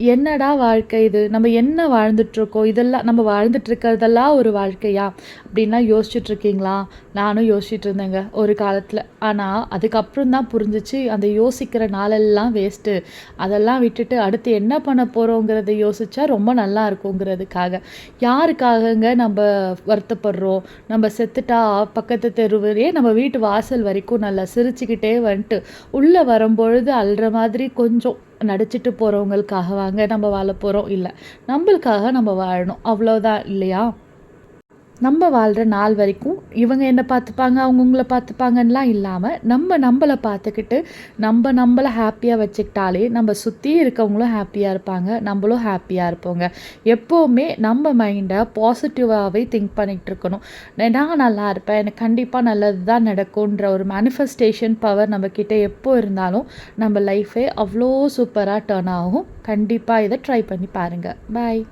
என்னடா வாழ்க்கை இது? நம்ம என்ன வாழ்ந்துட்டுருக்கோம்? இதெல்லாம் நம்ம வாழ்ந்துட்டுருக்கிறதெல்லாம் ஒரு வாழ்க்கையா? அப்படின்லாம் யோசிச்சுட்ருக்கீங்களா? நானும் யோசிச்சுட்டு இருந்தேங்க ஒரு காலத்தில. ஆனா, அதுக்கப்புறம் தான் புரிஞ்சுச்சு, அந்த யோசிக்கிற நாளெல்லாம் வேஸ்ட்டு. அதெல்லாம் விட்டுட்டு அடுத்து என்ன பண்ண போறோங்கிறத யோசிச்சா ரொம்ப நல்லா இருக்குங்கிறதுக்காக. யாருக்காகங்க நம்ப வருத்தப்படுறோம்? நம்ம செத்துட்டா பக்கத்து தெருவுலயே நம்ம வீட்டு வாசல் வரைக்கும் நல்லா சிரிச்சுக்கிட்டே வந்துட்டு, உள்ள வரும்பொழுது அழுற மாதிரி கொஞ்சம் நடிச்சுட்டு போறவங்களுக்காகவாங்க நம்ம வாழ போறோம்? இல்ல. நம்பளுக்காக நம்ம வாழணும். அவ்வளோதான் இல்லையா? நம்ம வாழ்ற நாள் வரைக்கும் இவங்க என்ன பார்த்துப்பாங்க, அவங்க உங்கள பார்த்துப்பாங்கன்லாம் இல்லாம, நம்ம நம்பள பார்த்துக்கிட்டு, நம்பள ஹேப்பியா வச்சுக்கிட்டாலே, நம்ம சுத்தி இருக்கவங்களும் ஹேப்பியா இருப்பாங்க. நம்பளும் ஹேப்பியா இருப்போங்க. எப்பவுமே நம்ம மைண்ட பாசிட்டிவாவே திங்க் பண்ணிட்டு இருக்கணும். நான் நல்லா இருப்பேன். எனக்கு கண்டிப்பா நல்லது தான் நடக்குன்ற ஒரு மேனிஃபெஸ்டேஷன் பவர் நம்மகிட்ட எப்போ இருந்தாலும், நம்ம லைஃபே அவ்ளோ சூப்பரா டர்ன் ஆகும். கண்டிப்பா இத ட்ரை பண்ணி பாருங்க. பாய்.